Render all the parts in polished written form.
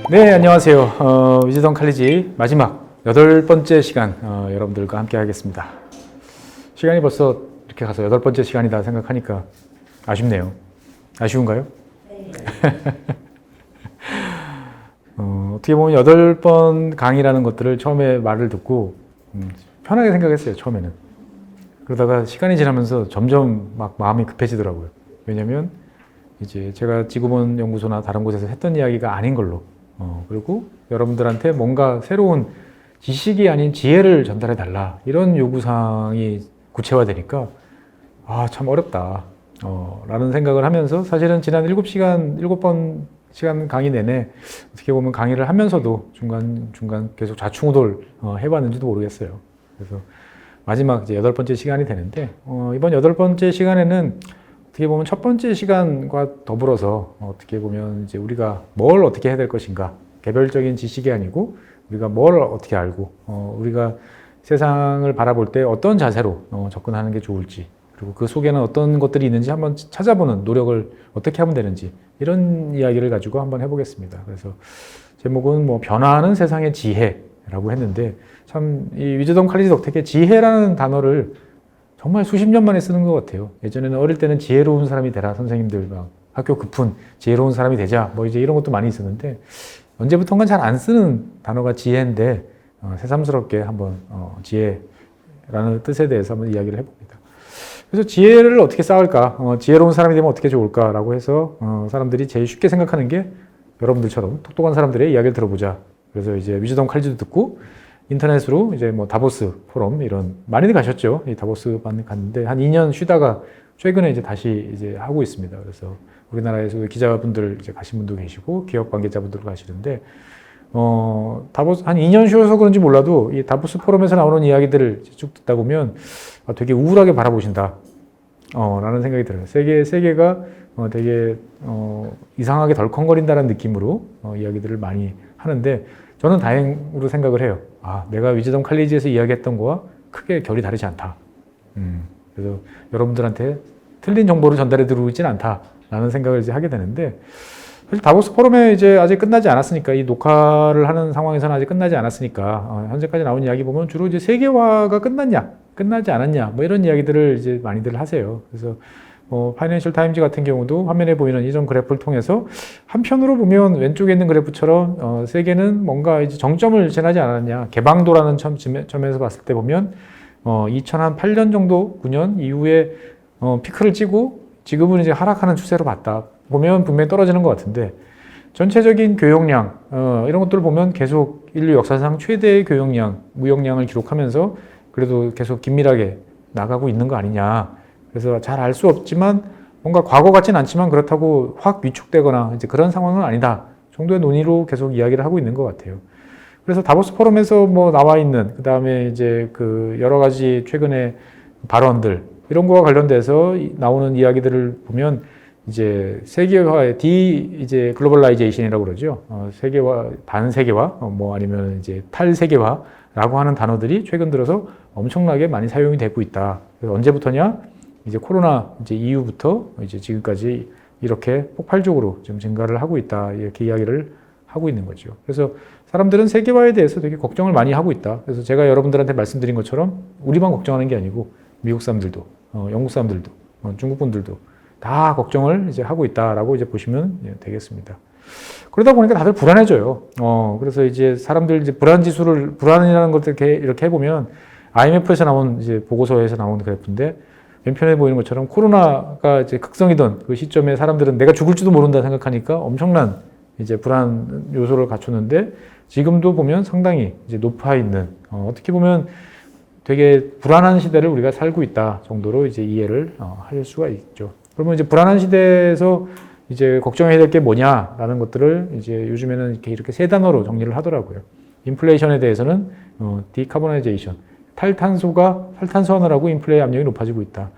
네, 안녕하세요. 위즈덤 칼리지 마지막 8번째 시간 여러분들과 함께 하겠습니다. 시간이 벌써 이렇게 가서 8번째 시간이다 생각하니까 아쉽네요. 아쉬운가요? 네. 어떻게 보면 8번 강의라는 것들을 처음에 말을 듣고 편하게 생각했어요, 처음에는. 그러다가 시간이 지나면서 점점 막 마음이 급해지더라고요. 왜냐면 이제 제가 지구본 연구소나 다른 곳에서 했던 이야기가 아닌 걸로 그리고 여러분들한테 뭔가 새로운 지식이 아닌 지혜를 전달해 달라 이런 요구사항이 구체화되니까 참 어렵다 라는 생각을 하면서 사실은 지난 7번 시간 강의 내내 어떻게 보면 강의를 하면서도 중간 계속 좌충우돌 해봤는지도 모르겠어요. 그래서 마지막 이제 8번째 시간이 되는데 이번 8번째 시간에는 어떻게 보면 첫 번째 시간과 더불어서 어떻게 보면 이제 우리가 뭘 어떻게 해야 될 것인가, 개별적인 지식이 아니고 우리가 뭘 어떻게 알고 우리가 세상을 바라볼 때 어떤 자세로 접근하는 게 좋을지, 그리고 그 속에는 어떤 것들이 있는지 한번 찾아보는 노력을 어떻게 하면 되는지 이런 이야기를 가지고 한번 해보겠습니다. 그래서 제목은 뭐 변화하는 세상의 지혜라고 했는데 참 이 위즈덤 칼리지 덕택에 지혜라는 단어를 정말 수십 년 만에 쓰는 것 같아요. 예전에는 어릴 때는 지혜로운 사람이 되라, 선생님들 막 학교 급훈 지혜로운 사람이 되자 뭐 이제 이런 것도 많이 있었는데 언제부턴가 잘 안 쓰는 단어가 지혜인데 새삼스럽게 한번 지혜라는 뜻에 대해서 한번 이야기를 해봅니다. 그래서 지혜를 어떻게 쌓을까, 지혜로운 사람이 되면 어떻게 좋을까라고 해서 사람들이 제일 쉽게 생각하는 게 여러분들처럼 똑똑한 사람들의 이야기를 들어보자. 그래서 이제 위즈덤 칼리지도 듣고 인터넷으로 이제 뭐 다보스 포럼 이런 많이들 가셨죠. 이 다보스 갔는데 한 2년 쉬다가 최근에 이제 다시 이제 하고 있습니다. 그래서 우리나라에서 기자분들 이제 가신 분도 계시고 기업 관계자분들 가시는데 다보스 한 2년 쉬어서 그런지 몰라도 이 다보스 포럼에서 나오는 이야기들을 쭉 듣다 보면 되게 우울하게 바라보신다. 라는 생각이 들어요. 세계가 되게 이상하게 덜컹거린다는 느낌으로 이야기들을 많이 하는데 저는 다행으로 생각을 해요. 내가 위즈덤 칼리지에서 이야기했던 거와 크게 결이 다르지 않다. 그래서 여러분들한테 틀린 정보를 전달해 드리고 있지는 않다라는 생각을 이제 하게 되는데 사실 다보스 포럼에 이제 아직 끝나지 않았으니까 이 녹화를 하는 상황에서는 아직 끝나지 않았으니까 현재까지 나온 이야기 보면 주로 이제 세계화가 끝났냐, 끝나지 않았냐 뭐 이런 이야기들을 이제 많이들 하세요. 그래서 파이낸셜 타임즈 같은 경우도 화면에 보이는 이런 그래프를 통해서 한편으로 보면 왼쪽에 있는 그래프처럼 세계는 뭔가 이제 정점을 지나지 않았냐, 개방도라는 점에서 봤을 때 보면 2008년 정도 9년 이후에 피크를 찍고 지금은 이제 하락하는 추세로 봤다 보면 분명히 떨어지는 것 같은데 전체적인 교역량 이런 것들을 보면 계속 인류 역사상 최대의 교역량, 무역량을 기록하면서 그래도 계속 긴밀하게 나가고 있는 거 아니냐. 그래서 잘 알 수 없지만 뭔가 과거 같진 않지만 그렇다고 확 위축되거나 이제 그런 상황은 아니다 정도의 논의로 계속 이야기를 하고 있는 것 같아요. 그래서 다보스 포럼에서 뭐 나와 있는 그 다음에 이제 그 여러 가지 최근의 발언들 이런 거와 관련돼서 나오는 이야기들을 보면 이제 세계화의 이제 글로벌라이제이션이라고 그러죠. 세계화, 반세계화, 뭐 아니면 이제 탈세계화라고 하는 단어들이 최근 들어서 엄청나게 많이 사용이 되고 있다. 그래서 언제부터냐? 이제 코로나 이제 이후부터 이제 지금까지 이렇게 폭발적으로 좀 증가를 하고 있다. 이렇게 이야기를 하고 있는 거죠. 그래서 사람들은 세계화에 대해서 되게 걱정을 많이 하고 있다. 그래서 제가 여러분들한테 말씀드린 것처럼 우리만 걱정하는 게 아니고 미국 사람들도, 영국 사람들도, 중국 분들도 다 걱정을 이제 하고 있다라고 이제 보시면 되겠습니다. 그러다 보니까 다들 불안해져요. 그래서 이제 사람들 이제 불안이라는 것들 이렇게 해보면 IMF에서 나온 이제 보고서에서 나온 그래프인데 왼편에 보이는 것처럼 코로나가 이제 극성이던 그 시점에 사람들은 내가 죽을지도 모른다 생각하니까 엄청난 이제 불안 요소를 갖췄는데 지금도 보면 상당히 이제 높아 있는 어떻게 보면 되게 불안한 시대를 우리가 살고 있다 정도로 이제 이해를 할 수가 있죠. 그러면 이제 불안한 시대에서 이제 걱정해야 될 게 뭐냐라는 것들을 이제 요즘에는 이렇게 세 단어로 정리를 하더라고요. 인플레이션에 대해서는 디카보나이제이션, 탈탄소하느라고 인플레이 압력이 높아지고 있다.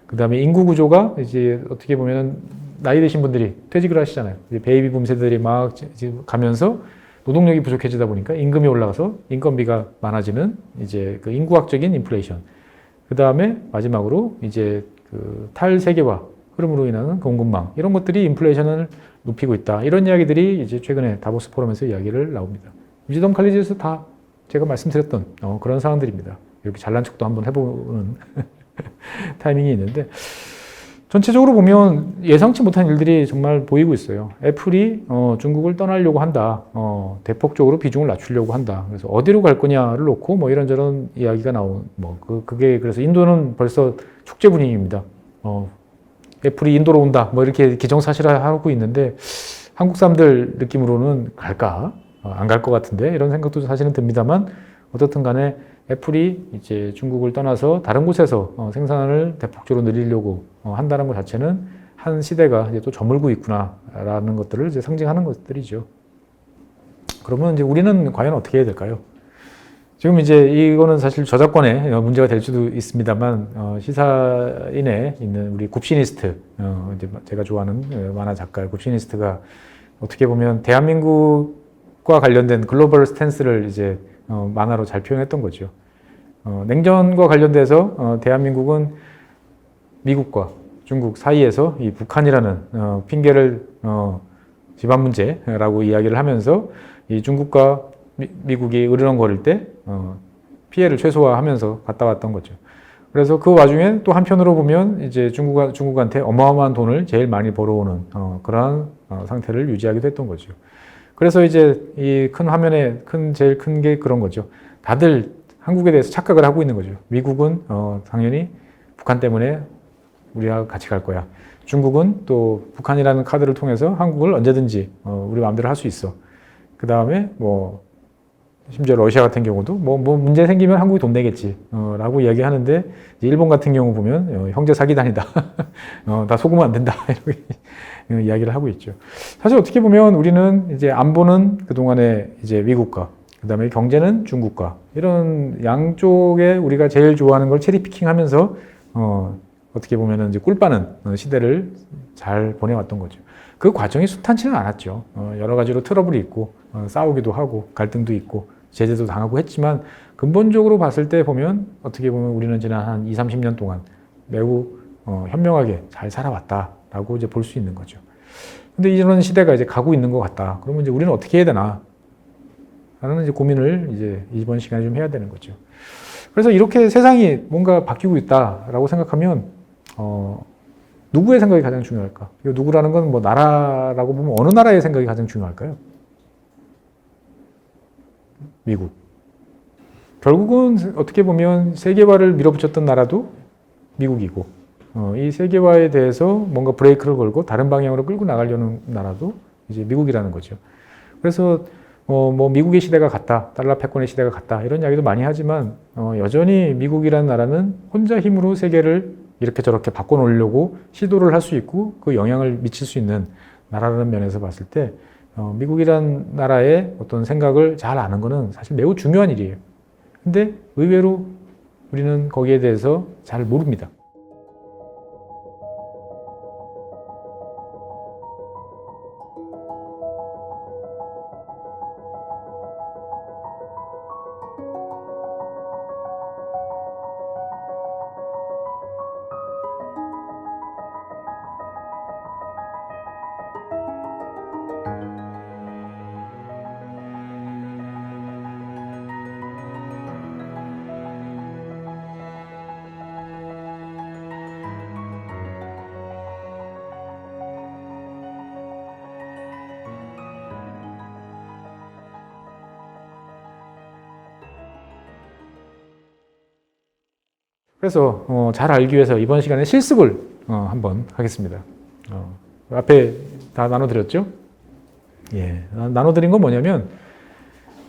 그 다음에 인구 구조가 이제 어떻게 보면 나이 드신 분들이 퇴직을 하시잖아요. 이제 베이비 붐 세대들이 막 가면서 노동력이 부족해지다 보니까 임금이 올라가서 인건비가 많아지는 이제 그 인구학적인 인플레이션. 그 다음에 마지막으로 이제 그 탈세계화 흐름으로 인한 공급망 이런 것들이 인플레이션을 높이고 있다. 이런 이야기들이 이제 최근에 다보스 포럼에서 이야기를 나옵니다. 위즈덤 칼리지에서 다 제가 말씀드렸던 그런 상황들입니다. 이렇게 잘난 척도 한번 해보는 타이밍이 있는데 전체적으로 보면 예상치 못한 일들이 정말 보이고 있어요. 애플이 중국을 떠나려고 한다. 대폭적으로 비중을 낮추려고 한다. 그래서 어디로 갈 거냐를 놓고 뭐 이런저런 이야기가 나온 그게 그래서 인도는 벌써 축제 분위기입니다. 애플이 인도로 온다. 뭐 이렇게 기정사실화하고 있는데 한국 사람들 느낌으로는 갈까? 안 갈 것 같은데 이런 생각도 사실은 듭니다만 어떻든 간에 애플이 이제 중국을 떠나서 다른 곳에서 생산을 대폭적으로 늘리려고 한다는 것 자체는 한 시대가 이제 또 저물고 있구나라는 것들을 이제 상징하는 것들이죠. 그러면 이제 우리는 과연 어떻게 해야 될까요? 지금 이제 이거는 사실 저작권에 문제가 될 수도 있습니다만 시사인에 있는 우리 굽시니스트 이제 제가 좋아하는 만화 작가 굽시니스트가 어떻게 보면 대한민국과 관련된 글로벌 스탠스를 이제 만화로 잘 표현했던 거죠. 냉전과 관련돼서 대한민국은 미국과 중국 사이에서 이 북한이라는 핑계를 집안 문제라고 이야기를 하면서 이 중국과 미국이 으르렁거릴 때 피해를 최소화하면서 갔다 왔던 거죠. 그래서 그 와중에 또 한편으로 보면 이제 중국한테 어마어마한 돈을 제일 많이 벌어오는 그러한 상태를 유지하기도 했던 거죠. 그래서 이제 이 큰 화면에 제일 큰 게 그런 거죠. 다들 한국에 대해서 착각을 하고 있는 거죠. 미국은 당연히 북한 때문에 우리와 같이 갈 거야. 중국은 또 북한이라는 카드를 통해서 한국을 언제든지 우리 마음대로 할 수 있어. 그 다음에 뭐 심지어 러시아 같은 경우도 뭐 문제 생기면 한국이 돈 내겠지 라고 이야기하는데 일본 같은 경우 보면 형제 사기단이다. 다 속으면 안 된다. 이렇게 이야기를 하고 있죠. 사실 어떻게 보면 우리는 이제 안보는 그동안에 이제 미국과 그다음에 경제는 중국과 이런 양쪽에 우리가 제일 좋아하는 걸 체리피킹 하면서 어떻게 보면은 이제 꿀 빠는 시대를 잘 보내왔던 거죠. 그 과정이 순탄치는 않았죠. 여러 가지로 트러블이 있고 싸우기도 하고 갈등도 있고 제재도 당하고 했지만 근본적으로 봤을 때 보면 어떻게 보면 우리는 지난 한 20, 30년 동안 매우 현명하게 잘 살아왔다라고 이제 볼 수 있는 거죠. 근데 이런 시대가 이제 가고 있는 것 같다. 그러면 이제 우리는 어떻게 해야 되나? 라는 이제 고민을 이제 이번 시간에 좀 해야 되는 거죠. 그래서 이렇게 세상이 뭔가 바뀌고 있다라고 생각하면 누구의 생각이 가장 중요할까? 이 누구라는 건 뭐 나라라고 보면 어느 나라의 생각이 가장 중요할까요? 미국. 결국은 어떻게 보면 세계화를 밀어붙였던 나라도 미국이고 이 세계화에 대해서 뭔가 브레이크를 걸고 다른 방향으로 끌고 나가려는 나라도 이제 미국이라는 거죠. 그래서 뭐 미국의 시대가 같다, 달러 패권의 시대가 같다 이런 이야기도 많이 하지만 여전히 미국이라는 나라는 혼자 힘으로 세계를 이렇게 저렇게 바꿔놓으려고 시도를 할 수 있고 그 영향을 미칠 수 있는 나라라는 면에서 봤을 때 미국이란 나라의 어떤 생각을 잘 아는 것은 사실 매우 중요한 일이에요. 근데 의외로 우리는 거기에 대해서 잘 모릅니다. 그래서 잘 알기 위해서 이번 시간에 실습을 한번 하겠습니다. 앞에 다 나눠드렸죠? 예, 나눠드린 건 뭐냐면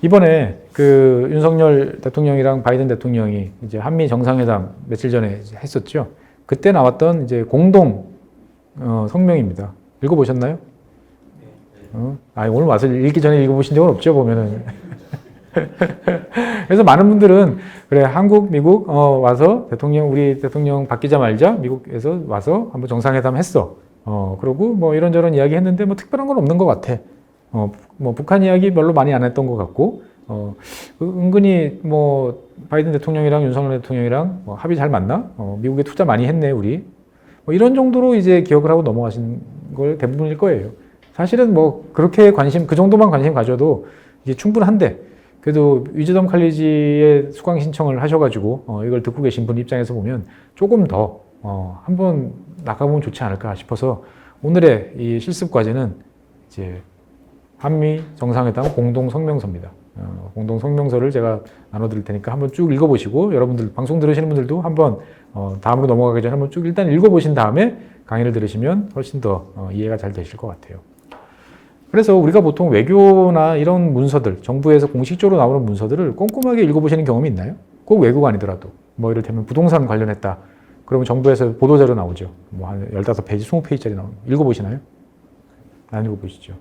이번에 그 윤석열 대통령이랑 바이든 대통령이 이제 한미 정상회담 며칠 전에 했었죠. 그때 나왔던 이제 공동 성명입니다. 읽어보셨나요? 오늘 와서 읽기 전에 읽어보신 적은 없죠, 보면은. 그래서 많은 분들은 그래 한국, 미국 와서 우리 대통령 바뀌자 말자 미국에서 와서 한번 정상회담 했어. 그러고 뭐 이런저런 이야기 했는데 뭐 특별한 건 없는 것 같아. 뭐 북한 이야기 별로 많이 안 했던 것 같고 은근히 뭐 바이든 대통령이랑 윤석열 대통령이랑 합의 잘 맞나? 미국에 투자 많이 했네 우리. 뭐 이런 정도로 이제 기억을 하고 넘어가신 걸 대부분일 거예요. 사실은 뭐 그렇게 그 정도만 관심 가져도 이게 충분한데 그래도 위즈덤 칼리지에 수강 신청을 하셔가지고 이걸 듣고 계신 분 입장에서 보면 조금 더 한번 나가보면 좋지 않을까 싶어서 오늘의 이 실습 과제는 이제 한미 정상회담 공동 성명서입니다. 공동 성명서를 제가 나눠드릴 테니까 한번 쭉 읽어보시고 여러분들 방송 들으시는 분들도 한번 다음으로 넘어가기 전에 한번 쭉 일단 읽어보신 다음에 강의를 들으시면 훨씬 더 이해가 잘 되실 것 같아요. 그래서 우리가 보통 외교나 이런 문서들, 정부에서 공식적으로 나오는 문서들을 꼼꼼하게 읽어보시는 경험이 있나요? 꼭 외교가 아니더라도. 뭐 이를테면 부동산 관련했다. 그러면 정부에서 보도자료 나오죠. 뭐 한 15페이지, 20페이지짜리 나오는 거. 읽어보시나요? 안 읽어보시죠.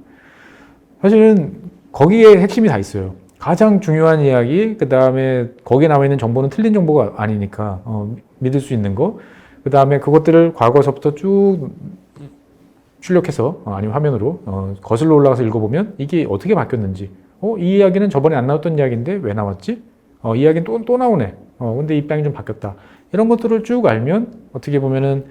사실은 거기에 핵심이 다 있어요. 가장 중요한 이야기, 그 다음에 거기에 나와 있는 정보는 틀린 정보가 아니니까 믿을 수 있는 거, 그 다음에 그것들을 과거서부터 쭉 출력해서 아니면 화면으로 거슬러 올라가서 읽어보면 이게 어떻게 바뀌었는지, 이 이야기는 저번에 안 나왔던 이야기인데 왜 나왔지? 이 이야기는 또 나오네. 근데 입장이 좀 바뀌었다. 이런 것들을 쭉 알면 어떻게 보면은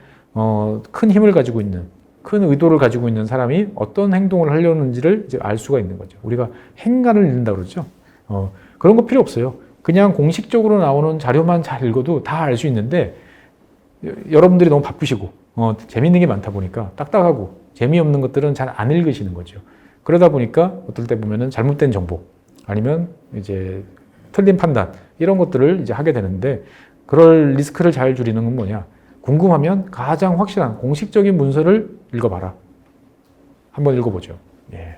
큰 힘을 가지고 있는, 큰 의도를 가지고 있는 사람이 어떤 행동을 하려는지를 이제 알 수가 있는 거죠. 우리가 행간을 읽는다 그러죠. 그런 거 필요 없어요. 그냥 공식적으로 나오는 자료만 잘 읽어도 다 알 수 있는데 여러분들이 너무 바쁘시고 재밌는 게 많다 보니까 딱딱하고 재미없는 것들은 잘 안 읽으시는 거죠. 그러다 보니까 어떨 때 보면은 잘못된 정보 아니면 이제 틀린 판단 이런 것들을 이제 하게 되는데 그럴 리스크를 잘 줄이는 건 뭐냐? 궁금하면 가장 확실한 공식적인 문서를 읽어봐라. 한번 읽어보죠. 예.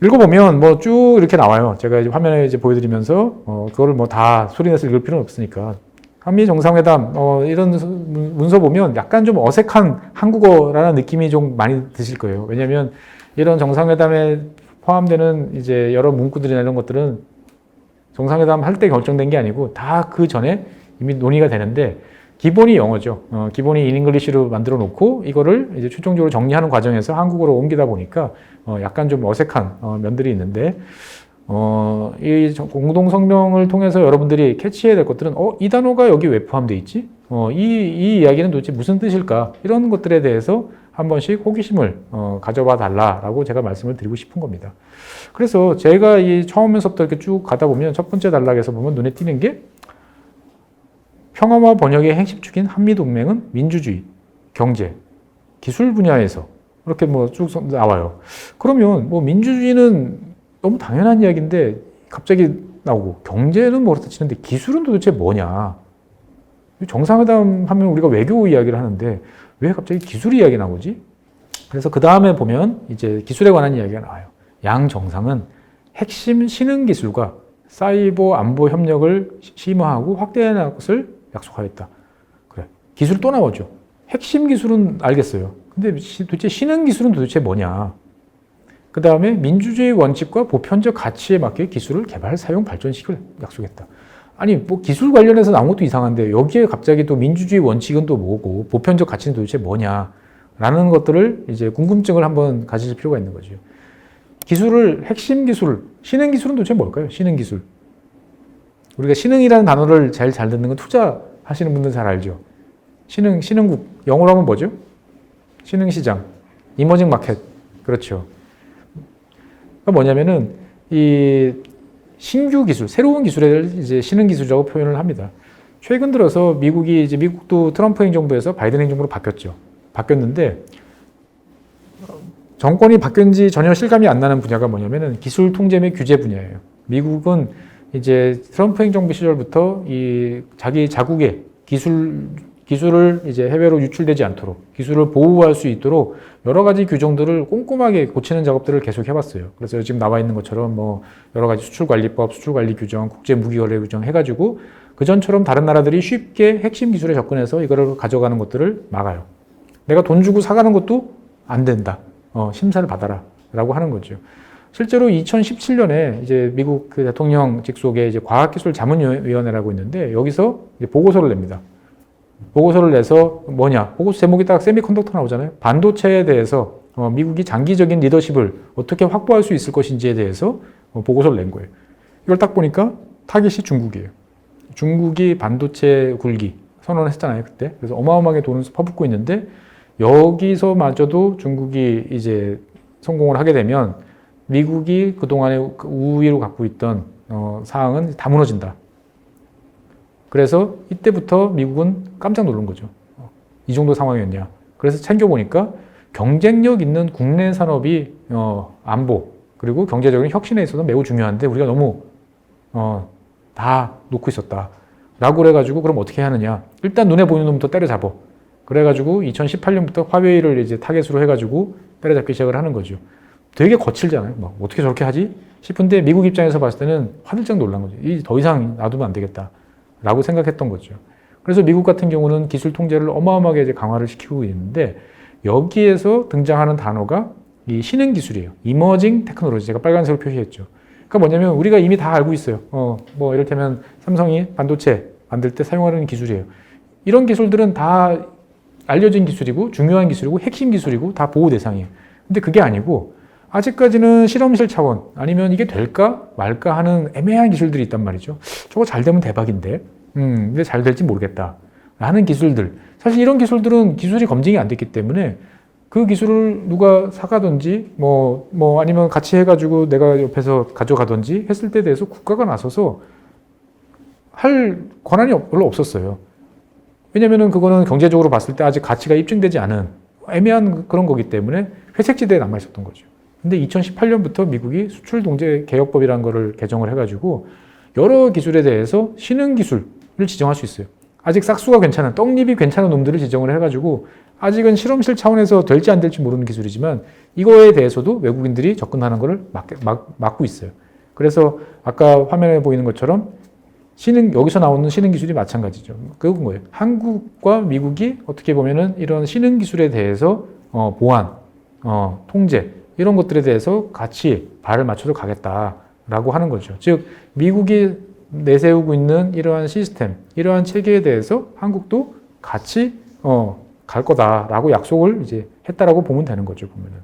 읽어보면 뭐 쭉 이렇게 나와요. 제가 이제 화면에 이제 보여드리면서 그거를 뭐 다 소리내서 읽을 필요는 없으니까. 한미 정상회담 이런 문서 보면 약간 좀 어색한 한국어라는 느낌이 좀 많이 드실 거예요. 왜냐하면 이런 정상회담에 포함되는 이제 여러 문구들이나 이런 것들은 정상회담 할 때 결정된 게 아니고 다 그 전에 이미 논의가 되는데 기본이 영어죠. 기본이 인잉글리시로 만들어 놓고 이거를 이제 최종적으로 정리하는 과정에서 한국어로 옮기다 보니까 약간 좀 어색한 면들이 있는데 이 공동성명을 통해서 여러분들이 캐치해야 될 것들은 이 단어가 여기 왜 포함되어 있지? 이 이야기는 도대체 무슨 뜻일까? 이런 것들에 대해서 한 번씩 호기심을 가져봐 달라라고 제가 말씀을 드리고 싶은 겁니다. 그래서 제가 이 처음에서부터 이렇게 쭉 가다 보면 첫 번째 단락에서 보면 눈에 띄는 게 평화와 번영의 핵심축인 한미동맹은 민주주의, 경제, 기술 분야에서 이렇게 뭐 쭉 나와요. 그러면 뭐 민주주의는 너무 당연한 이야기인데 갑자기 나오고 경제는 뭐 그렇다 치는데 기술은 도대체 뭐냐? 정상회담 하면 우리가 외교 이야기를 하는데 왜 갑자기 기술 이야기 나오지? 그래서 그 다음에 보면 이제 기술에 관한 이야기가 나와요. 양 정상은 핵심 신흥 기술과 사이버 안보 협력을 심화하고 확대하는 것을 약속하였다. 그래. 기술 또 나오죠. 핵심 기술은 알겠어요. 근데 도대체 신흥 기술은 도대체 뭐냐? 그 다음에 민주주의 원칙과 보편적 가치에 맞게 기술을 개발, 사용, 발전시킬 약속했다. 아니 뭐 기술 관련해서 나온 것도 이상한데 여기에 갑자기 또 민주주의 원칙은 또 뭐고 보편적 가치는 도대체 뭐냐라는 것들을 이제 궁금증을 한번 가지실 필요가 있는 거죠. 기술을 핵심 기술, 신흥 기술은 도대체 뭘까요? 신흥 기술. 우리가 신흥이라는 단어를 제일 잘 듣는 건 투자하시는 분들 잘 알죠. 신흥국 영어로 하면 뭐죠? 신흥시장, 이머징 마켓. 그렇죠. 그러니까 뭐냐면은 이 신규 기술, 새로운 기술을 이제 신흥 기술이라고 표현을 합니다. 최근 들어서 미국도 트럼프 행정부에서 바이든 행정부로 바뀌었죠. 바뀌었는데 정권이 바뀐 지 전혀 실감이 안 나는 분야가 뭐냐면은 기술 통제 및 규제 분야예요. 미국은 이제 트럼프 행정부 시절부터 이 자기 자국의 기술을 이제 해외로 유출되지 않도록 기술을 보호할 수 있도록 여러 가지 규정들을 꼼꼼하게 고치는 작업들을 계속 해봤어요. 그래서 지금 나와 있는 것처럼 뭐 여러 가지 수출관리법, 수출관리 규정, 국제무기거래 규정 해가지고 그전처럼 다른 나라들이 쉽게 핵심 기술에 접근해서 이거를 가져가는 것들을 막아요. 내가 돈 주고 사가는 것도 안 된다. 심사를 받아라. 라고 하는 거죠. 실제로 2017년에 이제 미국 그 대통령 직속에 이제 과학기술자문위원회라고 있는데 여기서 이제 보고서를 냅니다. 보고서를 내서 뭐냐? 보고서 제목이 딱 세미컨덕터 나오잖아요. 반도체에 대해서 미국이 장기적인 리더십을 어떻게 확보할 수 있을 것인지에 대해서 보고서를 낸 거예요. 이걸 딱 보니까 타깃이 중국이에요. 중국이 반도체 굴기 선언을 했잖아요, 그때. 그래서 어마어마하게 돈을 퍼붓고 있는데 여기서마저도 중국이 이제 성공을 하게 되면 미국이 그동안에 우위로 갖고 있던 사항은 다 무너진다. 그래서 이때부터 미국은 깜짝 놀란 거죠. 이 정도 상황이었냐. 그래서 챙겨보니까 경쟁력 있는 국내 산업이 안보 그리고 경제적인 혁신에 있어서 매우 중요한데 우리가 너무 다 놓고 있었다. 라고 그래가지고 그럼 어떻게 하느냐. 일단 눈에 보이는 놈부터 때려잡아. 그래가지고 2018년부터 화웨이를 이제 타겟으로 해가지고 때려잡기 시작을 하는 거죠. 되게 거칠잖아요. 막 어떻게 저렇게 하지? 싶은데 미국 입장에서 봤을 때는 화들짝 놀란 거죠. 더 이상 놔두면 안 되겠다. 라고 생각했던 거죠. 그래서 미국 같은 경우는 기술 통제를 어마어마하게 이제 강화를 시키고 있는데 여기에서 등장하는 단어가 이 신흥 기술이에요. 이머징 테크놀로지. 제가 빨간색으로 표시했죠. 그러니까 뭐냐면 우리가 이미 다 알고 있어요. 뭐 이를테면 삼성이 반도체 만들 때 사용하는 기술이에요. 이런 기술들은 다 알려진 기술이고 중요한 기술이고 핵심 기술이고 다 보호 대상이에요. 근데 그게 아니고 아직까지는 실험실 차원 아니면 이게 될까 말까 하는 애매한 기술들이 있단 말이죠. 저거 잘 되면 대박인데 근데 잘 될지 모르겠다 하는 기술들. 사실 이런 기술들은 기술이 검증이 안 됐기 때문에 그 기술을 누가 사가든지 뭐 아니면 같이 해가지고 내가 옆에서 가져가든지 했을 때 대해서 국가가 나서서 할 권한이 별로 없었어요. 왜냐면은 그거는 경제적으로 봤을 때 아직 가치가 입증되지 않은 애매한 그런 거기 때문에 회색지대에 남아 있었던 거죠. 근데 2018년부터 미국이 수출 동제 개혁법이라는 거를 개정을 해가지고 여러 기술에 대해서 신흥 기술을 지정할 수 있어요. 아직 싹수가 괜찮은 떡잎이 괜찮은 놈들을 지정을 해가지고 아직은 실험실 차원에서 될지 안 될지 모르는 기술이지만 이거에 대해서도 외국인들이 접근하는 것을 막고 있어요. 그래서 아까 화면에 보이는 것처럼 여기서 나오는 신흥 기술이 마찬가지죠. 그건 거예요. 한국과 미국이 어떻게 보면은 이런 신흥 기술에 대해서 보안, 통제 이런 것들에 대해서 같이 발을 맞춰서 가겠다라고 하는 거죠. 즉 미국이 내세우고 있는 이러한 시스템, 이러한 체계에 대해서 한국도 같이 갈 거다라고 약속을 이제 했다라고 보면 되는 거죠, 보면은.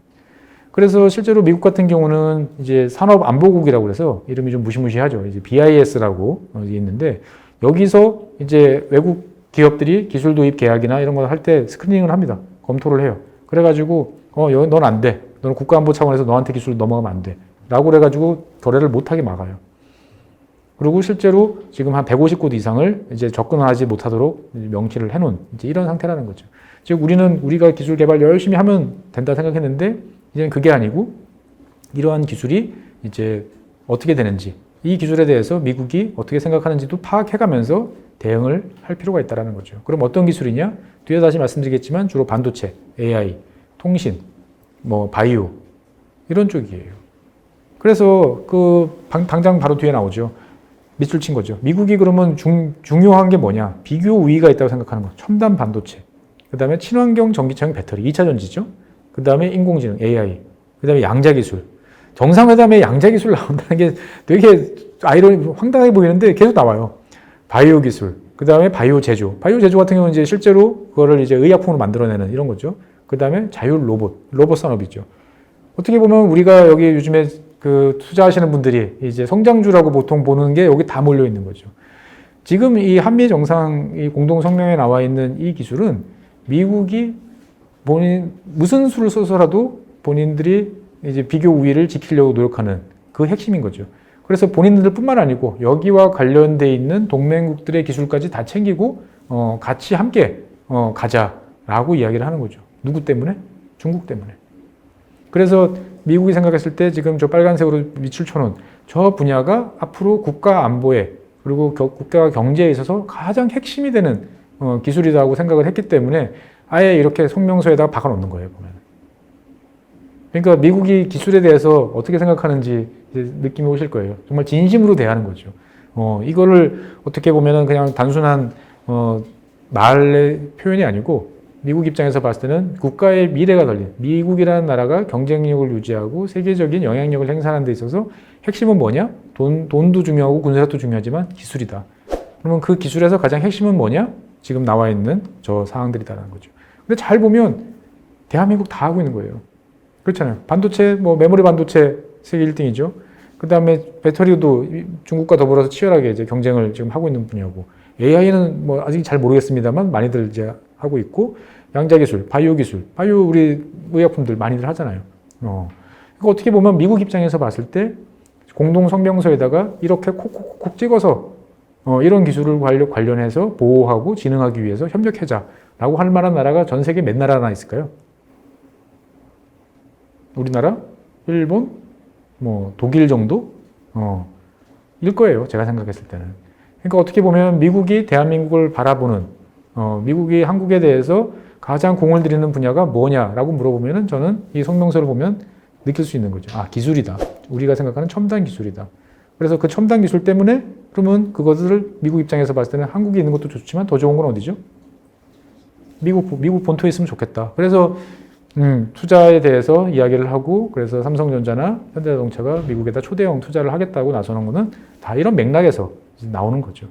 그래서 실제로 미국 같은 경우는 이제 산업안보국이라고 해서 이름이 좀 무시무시하죠. 이제 BIS라고 있는데 여기서 이제 외국 기업들이 기술 도입 계약이나 이런 걸 할 때 스크리닝을 합니다. 검토를 해요. 그래가지고 넌 안 돼. 너는 국가안보 차원에서 너한테 기술 넘어가면 안 돼. 라고 그래가지고 거래를 못하게 막아요. 그리고 실제로 지금 한 150곳 이상을 이제 접근하지 못하도록 명시를 해놓은 이제 이런 상태라는 거죠. 즉 우리가 기술 개발 열심히 하면 된다 생각했는데 이제는 그게 아니고 이러한 기술이 이제 어떻게 되는지 이 기술에 대해서 미국이 어떻게 생각하는지도 파악해가면서 대응을 할 필요가 있다는 거죠. 그럼 어떤 기술이냐? 뒤에 다시 말씀드리겠지만 주로 반도체, AI, 통신, 바이오 이런 쪽이에요. 그래서 당장 바로 뒤에 나오죠. 밑줄 친 거죠. 미국이 그러면 중요한 게 뭐냐? 비교 우위가 있다고 생각하는 거. 첨단 반도체. 그 다음에 친환경 전기차용 배터리, 2차 전지죠. 그 다음에 인공지능, AI. 그 다음에 양자기술. 정상회담에 양자기술 나온다는 게 되게 황당하게 보이는데 계속 나와요. 바이오 기술. 그 다음에 바이오 제조. 바이오 제조 같은 경우는 이제 실제로 그거를 이제 의약품으로 만들어내는 이런 거죠. 그 다음에 자율 로봇 산업이죠. 어떻게 보면 우리가 여기 요즘에 투자하시는 분들이 이제 성장주라고 보통 보는 게 여기 다 몰려 있는 거죠. 지금 이 한미 정상 이 공동 성명에 나와 있는 이 기술은 미국이 무슨 수를 써서라도 본인들이 이제 비교 우위를 지키려고 노력하는 그 핵심인 거죠. 그래서 본인들뿐만 아니고 여기와 관련돼 있는 동맹국들의 기술까지 다 챙기고 같이 함께 가자라고 이야기를 하는 거죠. 누구 때문에? 중국 때문에. 그래서 미국이 생각했을 때 지금 저 빨간색으로 밑줄 쳐놓은 저 분야가 앞으로 국가 안보에 그리고 국가 경제에 있어서 가장 핵심이 되는 기술이라고 생각을 했기 때문에 아예 이렇게 성명서에다가 박아놓는 거예요, 보면. 그러니까 미국이 기술에 대해서 어떻게 생각하는지 이제 느낌이 오실 거예요. 정말 진심으로 대하는 거죠. 이거를 어떻게 보면은 그냥 단순한 말의 표현이 아니고 미국 입장에서 봤을 때는 국가의 미래가 걸린 미국이라는 나라가 경쟁력을 유지하고 세계적인 영향력을 행사하는 데 있어서 핵심은 뭐냐? 돈도 중요하고 군사력도 중요하지만 기술이다. 그러면 그 기술에서 가장 핵심은 뭐냐? 지금 나와 있는 저 사항들이다라는 거죠. 근데 잘 보면 대한민국 다 하고 있는 거예요. 그렇잖아요. 반도체, 메모리 반도체 세계 1등이죠. 그 다음에 배터리도 중국과 더불어서 치열하게 이제 경쟁을 지금 하고 있는 분야고, AI는 뭐 아직 잘 모르겠습니다만 많이들 이제 하고 있고, 양자 기술, 바이오 기술, 바이오 우리 의약품들 많이들 하잖아요. 그러니까 어떻게 보면 미국 입장에서 봤을 때 공동 성명서에다가 이렇게 콕콕콕 찍어서 이런 기술을 관련해서 보호하고 진흥하기 위해서 협력하자라고 할 만한 나라가 전 세계 몇 나라나 있을까요? 우리나라, 일본, 뭐 독일 정도? 일 거예요. 제가 생각했을 때는. 그러니까 어떻게 보면 미국이 대한민국을 바라보는, 미국이 한국에 대해서 가장 공을 들이는 분야가 뭐냐라고 물어보면은 저는 이 성명서를 보면 느낄 수 있는 거죠. 아, 기술이다. 우리가 생각하는 첨단 기술이다. 그래서 그 첨단 기술 때문에 그러면 그것을 미국 입장에서 봤을 때는 한국에 있는 것도 좋지만 더 좋은 건 어디죠? 미국 본토에 있으면 좋겠다. 그래서 투자에 대해서 이야기를 하고, 그래서 삼성전자나 현대자동차가 미국에다 초대형 투자를 하겠다고 나서는 거는 다 이런 맥락에서 나오는 거죠.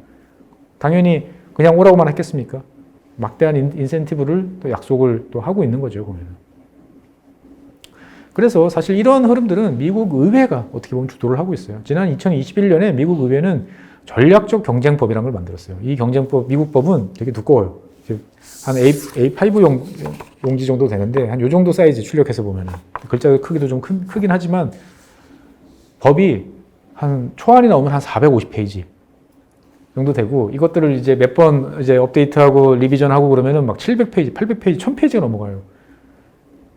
당연히 그냥 오라고만 했겠습니까? 막대한 인센티브를 또 약속을 또 하고 있는 거죠, 보면은. 그래서 사실 이런 흐름들은 미국 의회가 어떻게 보면 주도를 하고 있어요. 지난 2021년에 미국 의회는 전략적 경쟁법이라는 걸 만들었어요. 이 경쟁법, 미국 법은 되게 두꺼워요. 한 A5 용지 정도 되는데 한 요 정도 사이즈 출력해서 보면은 글자 크기도 좀 크긴 하지만 법이 한 초안이 나오면 한 450페이지 정도 되고, 이것들을 이제 몇 번 이제 업데이트하고 리비전하고 그러면은 막 700페이지, 800페이지, 1000페이지가 넘어가요.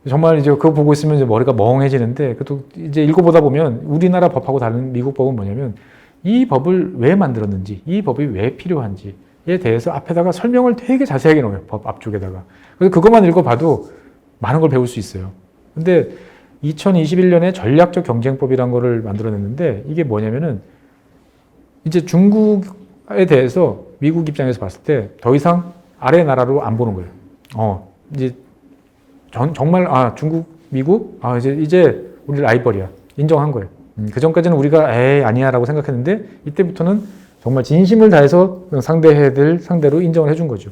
정말 이제 그거 보고 있으면 이제 머리가 멍해지는데, 그래도 이제 읽어보다 보면 우리나라 법하고 다른 미국 법은 뭐냐면 이 법을 왜 만들었는지, 이 법이 왜 필요한지에 대해서 앞에다가 설명을 되게 자세하게 넣어요. 법 앞쪽에다가. 그래서 그것만 읽어봐도 많은 걸 배울 수 있어요. 근데 2021년에 전략적 경쟁법이라는 거를 만들어냈는데, 이게 뭐냐면은 이제 중국에 대해서 미국 입장에서 봤을 때 더 이상 아래 나라로 안 보는 거예요. 이제 정말 중국, 미국 이제 우리 라이벌이야 인정한 거예요. 그 전까지는 우리가 아니야라고 생각했는데 이때부터는 정말 진심을 다해서 상대해야 될 상대로 인정을 해준 거죠.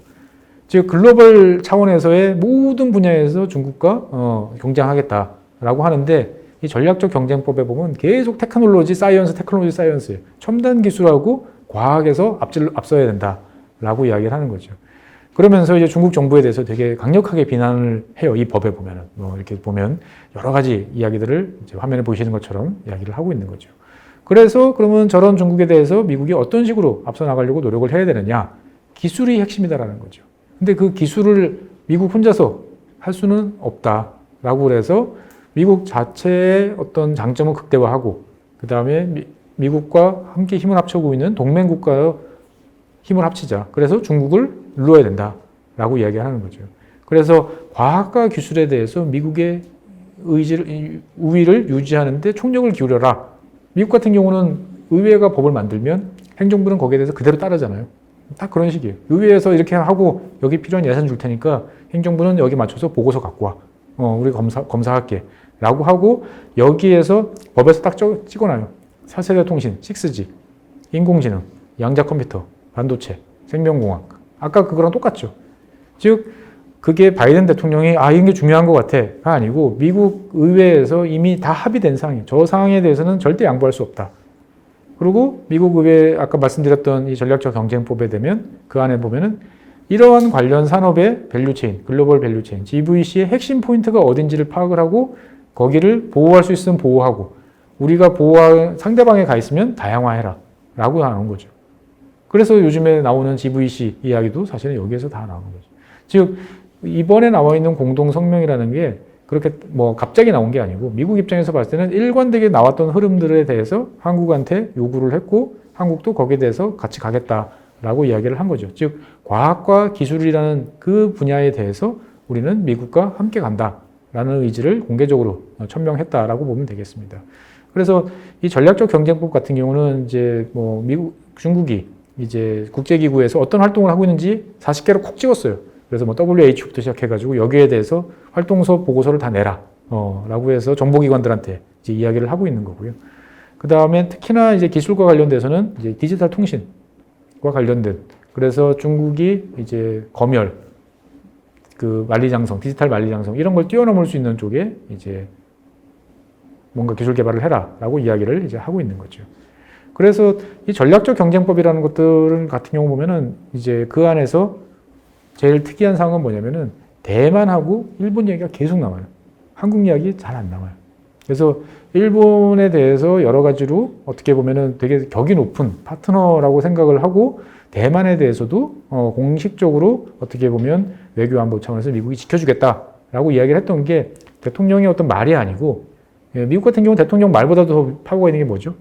즉 글로벌 차원에서의 모든 분야에서 중국과 경쟁하겠다라고 하는데, 이 전략적 경쟁법에 보면 계속 테크놀로지 사이언스, 첨단 기술하고 과학에서 앞서야 된다라고 이야기를 하는 거죠. 그러면서 이제 중국 정부에 대해서 되게 강력하게 비난을 해요. 이 법에 보면은. 이렇게 보면 여러 가지 이야기들을 이제 화면에 보시는 것처럼 이야기를 하고 있는 거죠. 그래서 그러면 저런 중국에 대해서 미국이 어떤 식으로 앞서 나가려고 노력을 해야 되느냐? 기술이 핵심이다라는 거죠. 근데 그 기술을 미국 혼자서 할 수는 없다라고 그래서 미국 자체의 어떤 장점을 극대화하고, 그 다음에 미국과 함께 힘을 합쳐고 있는 동맹국가의 힘을 합치자. 그래서 중국을 눌러야 된다라고 이야기하는 거죠. 그래서 과학과 기술에 대해서 미국의 우위를 유지하는데 총력을 기울여라. 미국 같은 경우는 의회가 법을 만들면 행정부는 거기에 대해서 그대로 따르잖아요. 딱 그런 식이에요. 의회에서 이렇게 하고 여기 필요한 예산 줄 테니까 행정부는 여기 맞춰서 보고서 갖고 와. 우리 검사할게. 라고 하고 여기에서 법에서 딱 찍어놔요. 4세대 통신, 6G, 인공지능, 양자 컴퓨터, 반도체, 생명공학. 아까 그거랑 똑같죠. 즉 그게 바이든 대통령이 이게 중요한 것 같아가 아니고 미국 의회에서 이미 다 합의된 사항이에요. 저 사항에 대해서는 절대 양보할 수 없다. 그리고 미국 의회 아까 말씀드렸던 이 전략적 경쟁법에 되면 그 안에 보면은 이러한 관련 산업의 밸류체인, 글로벌 밸류체인, GVC의 핵심 포인트가 어딘지를 파악을 하고 거기를 보호할 수 있으면 보호하고 우리가 보호할 상대방에 가 있으면 다양화해라 라고 하는 거죠. 그래서 요즘에 나오는 GVC 이야기도 사실은 여기에서 다 나오는 거죠. 즉 이번에 나와 있는 공동 성명이라는 게 그렇게 뭐 갑자기 나온 게 아니고 미국 입장에서 봤을 때는 일관되게 나왔던 흐름들에 대해서 한국한테 요구를 했고 한국도 거기에 대해서 같이 가겠다라고 이야기를 한 거죠. 즉 과학과 기술이라는 그 분야에 대해서 우리는 미국과 함께 간다라는 의지를 공개적으로 천명했다라고 보면 되겠습니다. 그래서 이 전략적 경쟁법 같은 경우는 이제 뭐 중국이 이제 국제기구에서 어떤 활동을 하고 있는지 40개로 콕 찍었어요. 그래서 뭐 WH부터 시작해가지고 여기에 대해서 활동서 보고서를 다 내라 라고 해서 정보기관들한테 이제 이야기를 하고 있는 거고요. 그 다음에 특히나 이제 기술과 관련돼서는 이제 디지털 통신과 관련된, 그래서 중국이 이제 검열, 그 만리장성, 디지털 만리장성 이런 걸 뛰어넘을 수 있는 쪽에 이제 뭔가 기술 개발을 해라라고 이야기를 이제 하고 있는 거죠. 그래서 이 전략적 경쟁법이라는 것들 같은 경우 보면은 이제 그 안에서 제일 특이한 사항은 뭐냐면은 대만하고 일본 이야기가 계속 나와요. 한국 이야기 잘 안 나와요. 그래서 일본에 대해서 여러 가지로 어떻게 보면은 되게 격이 높은 파트너라고 생각을 하고 대만에 대해서도 공식적으로 어떻게 보면 외교 안보 차원에서 미국이 지켜주겠다라고 이야기를 했던 게 대통령의 어떤 말이 아니고 미국 같은 경우는 대통령 말보다도 더 파워가 있는 게 뭐죠?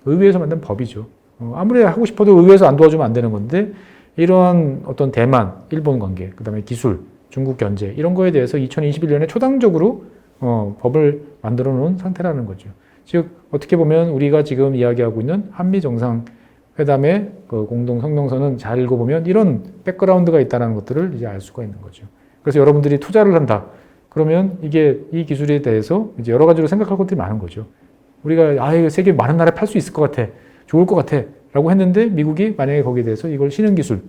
의회에서 만든 법이죠. 아무리 하고 싶어도 의회에서 안 도와주면 안 되는 건데 이러한 어떤 대만, 일본 관계, 그 다음에 기술, 중국 견제 이런 거에 대해서 2021년에 초당적으로 법을 만들어 놓은 상태라는 거죠. 즉 어떻게 보면 우리가 지금 이야기하고 있는 한미 정상회담의 그 공동 성명서는 잘 읽어보면 이런 백그라운드가 있다는 것들을 이제 알 수가 있는 거죠. 그래서 여러분들이 투자를 한다. 그러면 이게 이 기술에 대해서 이제 여러 가지로 생각할 것들이 많은 거죠. 우리가 이거 세계 많은 나라에 팔 수 있을 것 같아. 좋을 것 같아. 라고 했는데 미국이 만약에 거기에 대해서 이걸 신흥 기술,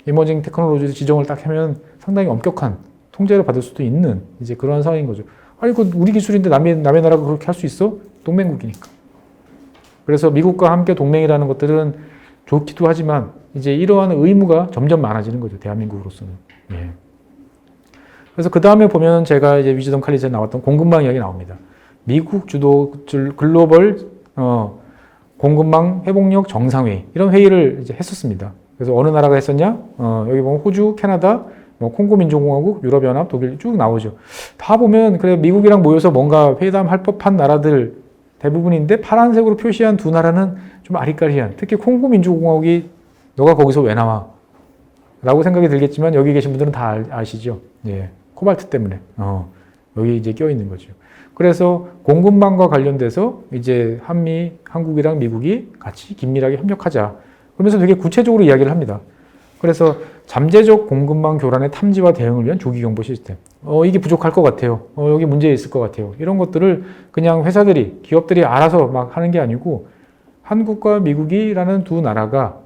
이머징 테크놀로지 지정을 딱 하면 상당히 엄격한 통제를 받을 수도 있는 이제 그런 상황인 거죠. 아니, 그 우리 기술인데 남의 나라가 그렇게 할 수 있어? 동맹국이니까. 그래서 미국과 함께 동맹이라는 것들은 좋기도 하지만 이제 이러한 의무가 점점 많아지는 거죠. 대한민국으로서는. 예. 그래서 그 다음에 보면 제가 이제 위즈덤 칼리지에 나왔던 공급망 이야기 나옵니다. 미국 주도 글로벌 공급망 회복력 정상회의 이런 회의를 이제 했었습니다. 그래서 어느 나라가 했었냐? 여기 보면 호주, 캐나다, 콩고 민주공화국, 유럽연합, 독일 쭉 나오죠. 다 보면 그래 미국이랑 모여서 뭔가 회담할 법한 나라들 대부분인데 파란색으로 표시한 두 나라는 좀 아리까리한. 특히 콩고 민주공화국이 너가 거기서 왜 나와? 라고 생각이 들겠지만 여기 계신 분들은 다 아시죠? 예, 코발트 때문에 여기 이제 껴 있는 거죠. 그래서 공급망과 관련돼서 이제 한미, 한국이랑 미국이 같이 긴밀하게 협력하자. 그러면서 되게 구체적으로 이야기를 합니다. 그래서 잠재적 공급망 교란의 탐지와 대응을 위한 조기경보 시스템. 이게 부족할 것 같아요. 여기 문제 있을 것 같아요. 이런 것들을 그냥 회사들이, 기업들이 알아서 막 하는 게 아니고 한국과 미국이라는 두 나라가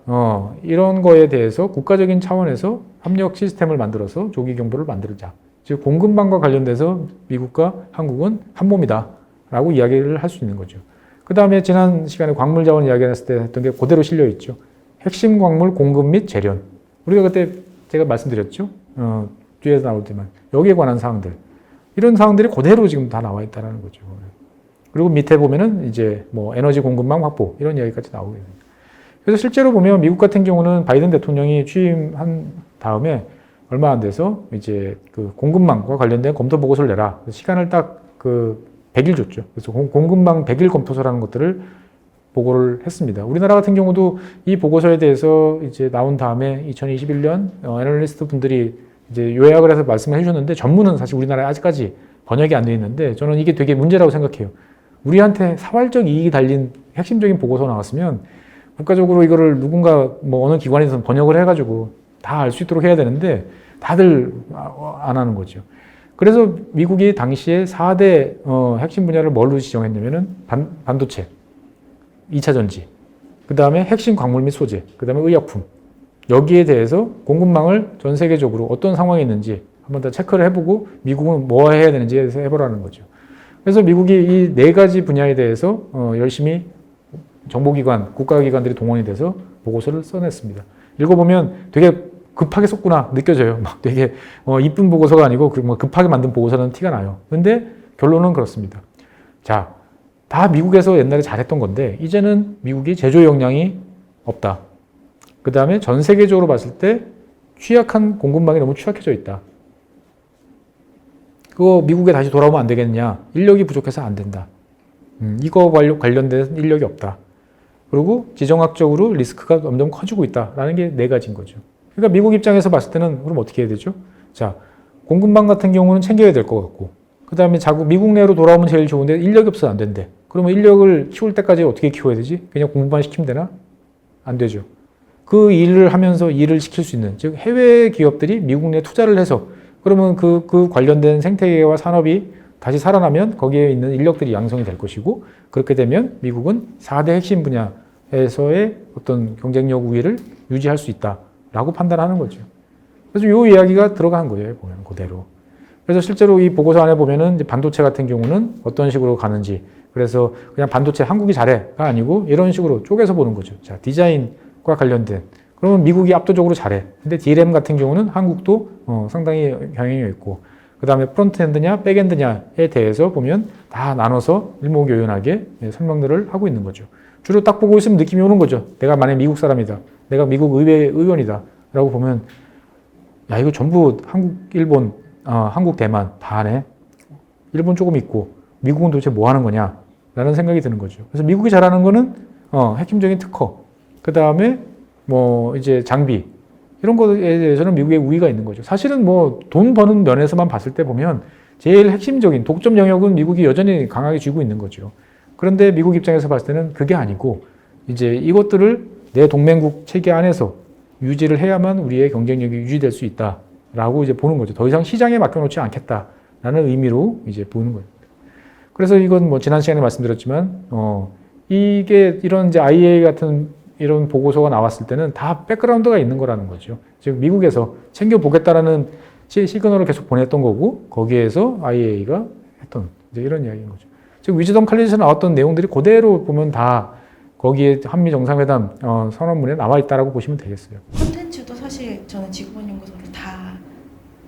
이런 거에 대해서 국가적인 차원에서 협력 시스템을 만들어서 조기경보를 만들자. 즉 공급망과 관련돼서 미국과 한국은 한 몸이다 라고 이야기를 할 수 있는 거죠. 그 다음에 지난 시간에 광물자원 이야기했을 때 했던 게 그대로 실려 있죠. 핵심 광물 공급 및 재련. 우리가 그때 제가 말씀드렸죠. 뒤에서 나올 때만 여기에 관한 사항들 이런 사항들이 그대로 지금 다 나와 있다는 거죠. 그리고 밑에 보면은 이제 뭐 에너지 공급망 확보 이런 이야기까지 나오게 됩니다. 그래서 실제로 보면 미국 같은 경우는 바이든 대통령이 취임한 다음에 얼마 안 돼서 이제 그 공급망과 관련된 검토 보고서를 내라. 시간을 딱 그 100일 줬죠. 그래서 공급망 100일 검토서라는 것들을 보고를 했습니다. 우리나라 같은 경우도 이 보고서에 대해서 이제 나온 다음에 2021년 애널리스트 분들이 이제 요약을 해서 말씀을 해주셨는데 전문은 사실 우리나라에 아직까지 번역이 안 돼 있는데 저는 이게 되게 문제라고 생각해요. 우리한테 사활적 이익이 달린 핵심적인 보고서 나왔으면 국가적으로 이거를 누군가 뭐 어느 기관에서 번역을 해가지고 다 알 수 있도록 해야 되는데 다들 안 하는 거죠. 그래서 미국이 당시에 4대 핵심 분야를 뭘로 지정했냐면은 반도체, 2차 전지, 그 다음에 핵심 광물 및 소재, 그 다음에 의약품. 여기에 대해서 공급망을 전 세계적으로 어떤 상황이 있는지 한번 더 체크를 해보고 미국은 뭐 해야 되는지에 대해서 해보라는 거죠. 그래서 미국이 이 4가지 분야에 대해서 열심히 정보기관, 국가기관들이 동원이 돼서 보고서를 써냈습니다. 읽어보면 되게 급하게 썼구나 느껴져요. 막 되게 이쁜 보고서가 아니고 뭐 급하게 만든 보고서는 티가 나요. 근데 결론은 그렇습니다. 자, 다 미국에서 옛날에 잘했던 건데 이제는 미국이 제조 역량이 없다. 그 다음에 전 세계적으로 봤을 때 취약한 공급망이 너무 취약해져 있다. 그거 미국에 다시 돌아오면 안 되겠냐. 인력이 부족해서 안 된다. 이거 관련된 인력이 없다. 그리고 지정학적으로 리스크가 점점 커지고 있다라는 게 4가지인 거죠. 그러니까 미국 입장에서 봤을 때는 그럼 어떻게 해야 되죠? 자, 공급망 같은 경우는 챙겨야 될 것 같고 그 다음에 자국 미국 내로 돌아오면 제일 좋은데 인력이 없어서 안 된대. 그러면 인력을 키울 때까지 어떻게 키워야 되지? 그냥 공부만 시키면 되나? 안 되죠. 그 일을 하면서 일을 시킬 수 있는, 즉 해외 기업들이 미국 내에 투자를 해서 그러면 그 관련된 생태계와 산업이 다시 살아나면 거기에 있는 인력들이 양성이 될 것이고 그렇게 되면 미국은 4대 핵심 분야에서의 어떤 경쟁력 우위를 유지할 수 있다라고 판단하는 거죠. 그래서 이 이야기가 들어간 거예요. 보면 그대로. 그래서 실제로 이 보고서 안에 보면은 이제 반도체 같은 경우는 어떤 식으로 가는지, 그래서 그냥 반도체 한국이 잘해가 아니고 이런 식으로 쪼개서 보는 거죠. 자, 디자인과 관련된. 그러면 미국이 압도적으로 잘해. 근데 DRAM 같은 경우는 한국도 상당히 경향이 있고, 그 다음에 프론트엔드냐 백엔드냐에 대해서 보면 다 나눠서 일목요연하게 설명들을 하고 있는 거죠. 주로 딱 보고 있으면 느낌이 오는 거죠. 내가 만약에 미국 사람이다. 내가 미국 의회 의원이다. 라고 보면, 야, 이거 전부 한국, 일본, 한국, 대만 다 하네. 일본 조금 있고, 미국은 도대체 뭐 하는 거냐? 라는 생각이 드는 거죠. 그래서 미국이 잘하는 거는, 핵심적인 특허. 그 다음에 뭐, 이제 장비. 이런 거에 대해서는 미국의 우위가 있는 거죠. 사실은 뭐, 돈 버는 면에서만 봤을 때 보면, 제일 핵심적인 독점 영역은 미국이 여전히 강하게 쥐고 있는 거죠. 그런데 미국 입장에서 봤을 때는 그게 아니고, 이제 이것들을 내 동맹국 체계 안에서 유지를 해야만 우리의 경쟁력이 유지될 수 있다라고 이제 보는 거죠. 더 이상 시장에 맡겨놓지 않겠다라는 의미로 이제 보는 거예요. 그래서 이건 뭐 지난 시간에 말씀드렸지만, 이게 이런 이제 IEA 같은 이런 보고서가 나왔을 때는 다 백그라운드가 있는 거라는 거죠. 즉, 미국에서 챙겨보겠다라는 시그널을 계속 보냈던 거고, 거기에서 IEA가 했던 이제 이런 이야기인 거죠. 즉, 위즈덤 칼리지에서 나왔던 내용들이 그대로 보면 다 거기에 한미 정상회담 선언문에 나와 있다라고 보시면 되겠어요. 콘텐츠도 사실 저는 지구본 연구소를 다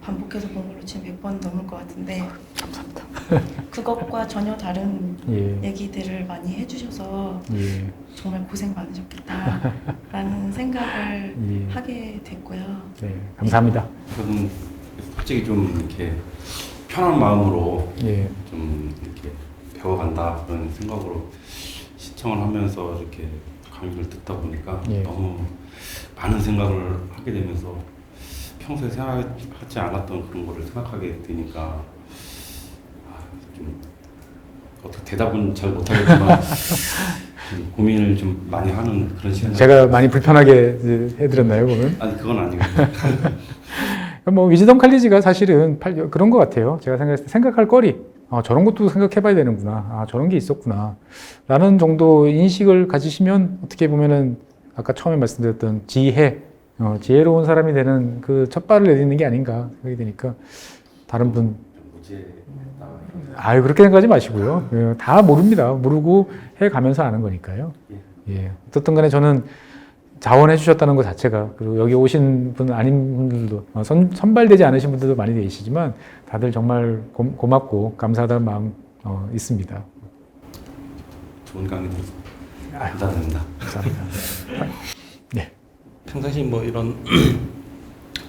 반복해서 본 걸로 지금 100번 넘을 것 같은데, 감사합니다. 그것과 전혀 다른 예. 얘기들을 많이 해주셔서 예. 정말 고생 많으셨겠다라는 생각을 예. 하게 됐고요. 네, 감사합니다. 저는 솔직히 좀 이렇게 편한 마음으로 예. 좀 이렇게 배워간다 그런 생각으로 시청을 하면서 이렇게 강의를 듣다 보니까 예. 너무 많은 생각을 하게 되면서 평소에 생각하지 않았던 그런 거를 생각하게 되니까 좀 어떻게 대답은 잘 못하겠지만 좀 고민을 좀 많이 하는 그런 시간이 제가 많이 불편하게 이제 해드렸나요, 보면? 아니 그건 아니고 뭐 위즈덤 칼리지가 사실은 그런 것 같아요. 제가 생각했을 때 생각할 거리, 저런 것도 생각해봐야 되는구나, 저런 게 있었구나 라는 정도 인식을 가지시면 어떻게 보면은 아까 처음에 말씀드렸던 지혜로운 사람이 되는 그 첫 발을 내딛는 게 아닌가 생각이 되니까 다른 분 그렇게 생각하지 마시고요. 예, 다 모릅니다. 모르고 해가면서 아는 거니까요. 예, 어떻든 간에 저는 자원해 주셨다는 것 자체가, 그리고 여기 오신 분 아닌 분들도, 선발되지 않으신 분들도 많이 계시지만 다들 정말 고맙고 감사하다는 마음 있습니다. 좋은 강의 감사드립니다. 감사합니다. 네. 평상시 뭐 이런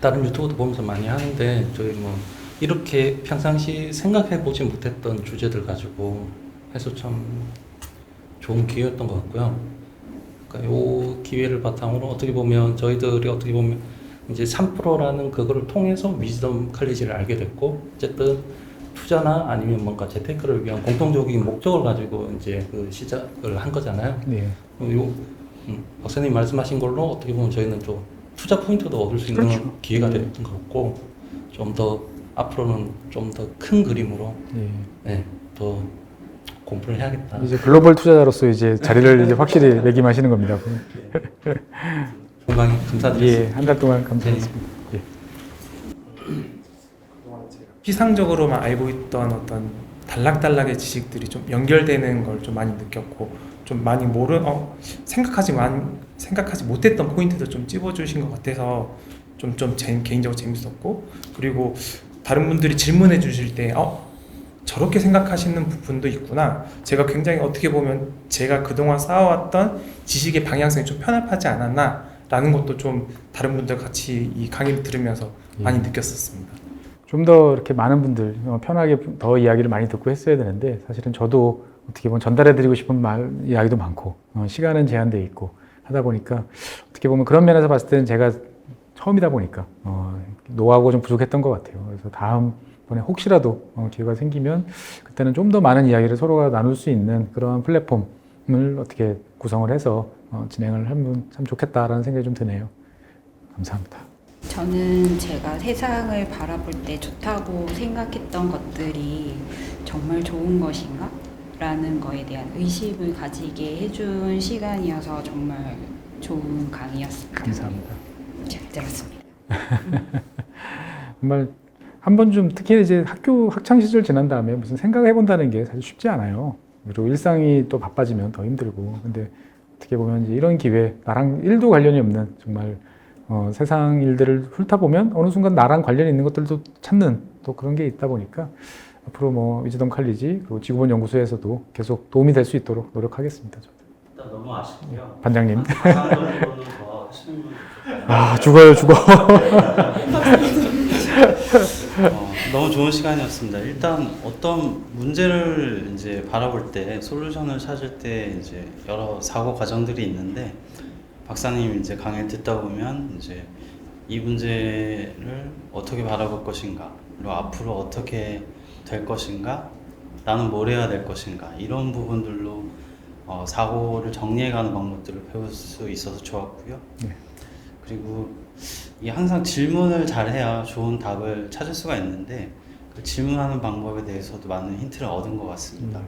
다른 유튜브도 보면서 많이 하는데, 저희 뭐 이렇게 평상시 생각해 보지 못했던 주제들 가지고 해서 참 좋은 기회였던 것 같고요. 그러니까 이 기회를 바탕으로 어떻게 보면 저희들이 어떻게 보면 이제 3%라는 그거를 통해서 위즈덤 칼리지를 알게 됐고, 어쨌든 투자나 아니면 뭔가 재테크를 위한 공통적인 목적을 가지고 이제 그 시작을 한 거잖아요. 네. 박사님 말씀하신 걸로 어떻게 보면 저희는 또 투자 포인트도 얻을 수 있는 그렇죠. 기회가 됐던 것 같고, 좀 더 앞으로는 좀 더 큰 그림으로 더 공부를 해야겠다. 이제 글로벌 투자자로서 이제 자리를 이제 확실히 매김하시는 겁니다. 건강히 감사드립니다. 예, 한 달 동안 감사했습니다. 예. 피상적으로만 알고 있던 어떤 단락단락의 지식들이 좀 연결되는 걸 좀 많이 느꼈고, 좀 많이 생각하지 못했던 포인트도 좀 찝어주신 것 같아서 개인적으로 재밌었고, 그리고 다른 분들이 질문해 주실 때 저렇게 생각하시는 부분도 있구나, 제가 굉장히 어떻게 보면 제가 그동안 쌓아왔던 지식의 방향성이 좀 편협하지 않았나 라는 것도 좀 다른 분들 같이 이 강의를 들으면서 많이 느꼈었습니다. 좀 더 이렇게 많은 분들 편하게 더 이야기를 많이 듣고 했어야 되는데, 사실은 저도 어떻게 보면 전달해드리고 싶은 이야기도 많고, 시간은 제한되어 있고 하다 보니까 어떻게 보면 그런 면에서 봤을 때는 제가 처음이다 보니까 노하우가 좀 부족했던 것 같아요. 그래서 다음번에 혹시라도 기회가 생기면 그때는 좀 더 많은 이야기를 서로가 나눌 수 있는 그런 플랫폼을 어떻게 구성을 해서 진행을 하면 참 좋겠다라는 생각이 좀 드네요. 감사합니다. 저는 제가 세상을 바라볼 때 좋다고 생각했던 것들이 정말 좋은 것인가? 라는 거에 대한 의심을 가지게 해준 시간이어서 정말 좋은 강의였습니다. 감사합니다. 잘 들었습니다. 정말 한 번 좀 특히 이제 학창 시절 지난 다음에 무슨 생각을 해본다는 게 사실 쉽지 않아요. 그리고 일상이 또 바빠지면 더 힘들고. 근데 어떻게 보면 이제 이런 기회, 나랑 1도 관련이 없는 정말 세상 일들을 훑어보면 어느 순간 나랑 관련이 있는 것들도 찾는 또 그런 게 있다 보니까 앞으로 뭐 위즈덤 칼리지 그리고 지구본 연구소에서도 계속 도움이 될 수 있도록 노력하겠습니다. 저도. 일단 너무 아쉽고요. 반장님. 가상적으로는 더 하시는 분이 좋겠다. 아, 죽어요, 죽어. 너무 좋은 시간이었습니다. 일단 어떤 문제를 이제 바라볼 때 솔루션을 찾을 때 이제 여러 사고 과정들이 있는데 박사님 이제 강의를 듣다 보면 이제 이 문제를 어떻게 바라볼 것인가 그리고 앞으로 어떻게 될 것인가 나는 뭘 해야 될 것인가 이런 부분들로 사고를 정리해가는 방법들을 배울 수 있어서 좋았고요. 네. 그리고 이게 항상 질문을 잘해야 좋은 답을 찾을 수가 있는데 그 질문하는 방법에 대해서도 많은 힌트를 얻은 것 같습니다.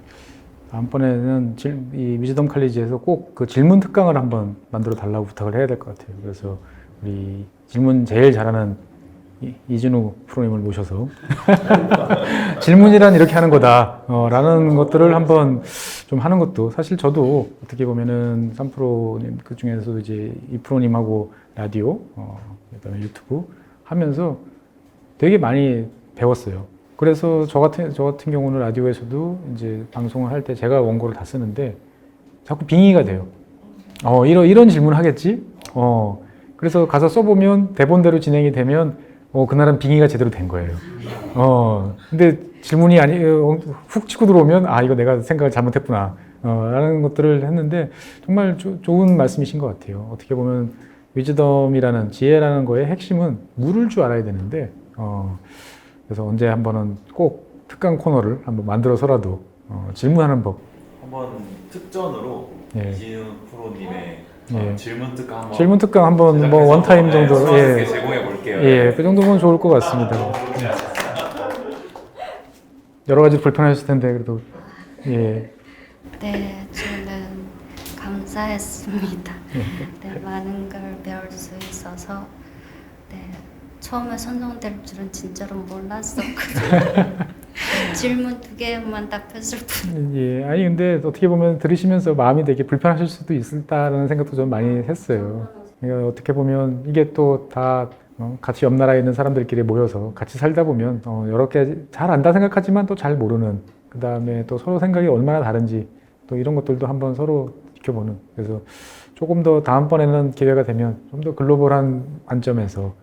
다음번에는 이 위즈덤 칼리지에서 꼭 그 질문 특강을 한번 만들어 달라고 부탁을 해야 될 것 같아요. 그래서 우리 질문 제일 잘하는 이진우 프로님을 모셔서 질문이란 이렇게 하는 거다 라는 것들을 한번 좀 하는 것도 사실 저도 어떻게 보면은 3프로님 그 중에서도 이제 2프로님하고 라디오 그다음에 유튜브 하면서 되게 많이 배웠어요. 그래서 저 같은 경우는 라디오에서도 이제 방송을 할 때 제가 원고를 다 쓰는데 자꾸 빙의가 돼요. 이런 질문 하겠지? 그래서 가서 써보면 대본대로 진행이 되면 그날은 빙의가 제대로 된 거예요. 근데 질문이 훅 치고 들어오면 이거 내가 생각을 잘못했구나 라는 것들을 했는데 정말 좋은 말씀이신 것 같아요. 어떻게 보면 위즈덤이라는 지혜라는 거의 핵심은 물을 줄 알아야 되는데 그래서 언제 한번은 꼭 특강 코너를 한번 만들어서라도 질문하는 법. 한번 특전으로 예. 이진우 프로님의 예. 질문 특강 한번 질문 특강 한번 뭐 원타임 정도로 제공해 볼게요. 예, 그 정도면 좋을 것 같습니다. 여러 가지 불편하실 텐데 그래도 예. 네, 저는 감사했습니다. 네, 많은 걸 배울 수 있어서 네, 처음에 선정될 줄은 진짜로 몰랐었거든요. 질문 2개만 답했을 뿐. 예, 아니 근데 어떻게 보면 들으시면서 마음이 되게 불편하실 수도 있다라는 생각도 좀 많이 했어요. 그러니까 어떻게 보면 이게 또 다 같이 옆 나라에 있는 사람들끼리 모여서 같이 살다 보면 여러 개 잘 안다 생각하지만 또 잘 모르는 그 다음에 또 서로 생각이 얼마나 다른지 또 이런 것들도 한번 서로 지켜보는 그래서 조금 더 다음번에는 기회가 되면 좀 더 글로벌한 관점에서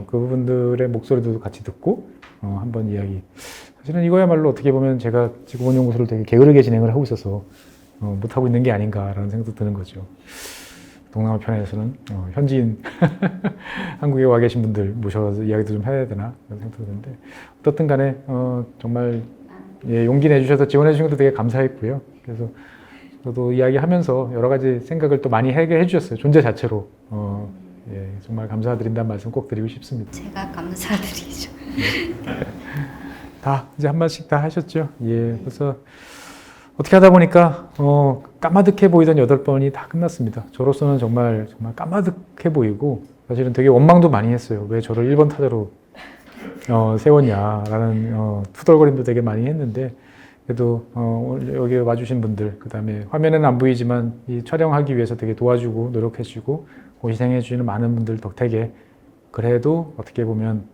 그분들의 목소리도 같이 듣고 한번 이야기 사실은 이거야말로 어떻게 보면 제가 지구본 연구소를 되게 게으르게 진행을 하고 있어서 못하고 있는 게 아닌가라는 생각도 드는 거죠. 동남아 편에서는 현지인 한국에 와 계신 분들 모셔서 이야기도 좀 해야 되나 그런 생각도 드는데 어떻든 간에 정말 용기 내주셔서 지원해 주신 것도 되게 감사했고요. 그래서 저도 이야기하면서 여러 가지 생각을 또 많이 하게 해주셨어요. 존재 자체로 정말 감사드린다는 말씀 꼭 드리고 싶습니다. 제가 감사드리죠. 다 이제 한 마디씩 다 하셨죠. 그래서 어떻게 하다 보니까 까마득해 보이던 8번이 다 끝났습니다. 저로서는 정말 까마득해 보이고 사실은 되게 원망도 많이 했어요. 왜 저를 1번 타자로 세웠냐라는 투덜거림도 되게 많이 했는데 그래도 여기 와주신 분들 그 다음에 화면에는 안 보이지만 이 촬영하기 위해서 되게 도와주고 노력해주고 고생해 주시는 많은 분들 덕택에 그래도 어떻게 보면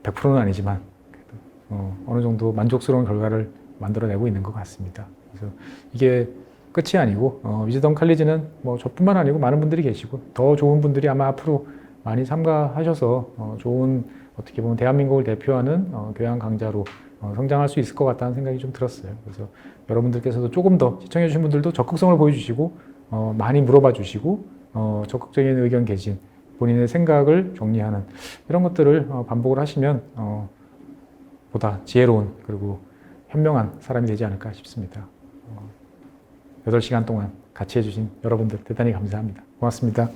100%는 아니지만 그래도 어느 정도 만족스러운 결과를 만들어내고 있는 것 같습니다. 그래서 이게 끝이 아니고 위즈덤 칼리지는 뭐 저뿐만 아니고 많은 분들이 계시고 더 좋은 분들이 아마 앞으로 많이 참가하셔서 좋은 어떻게 보면 대한민국을 대표하는 교양 강좌로 성장할 수 있을 것 같다는 생각이 좀 들었어요. 그래서 여러분들께서도 조금 더 시청해 주신 분들도 적극성을 보여주시고 많이 물어봐 주시고 적극적인 의견 개진 본인의 생각을 정리하는 이런 것들을 반복을 하시면 보다 지혜로운 그리고 현명한 사람이 되지 않을까 싶습니다. 8시간 동안 같이 해주신 여러분들 대단히 감사합니다. 고맙습니다.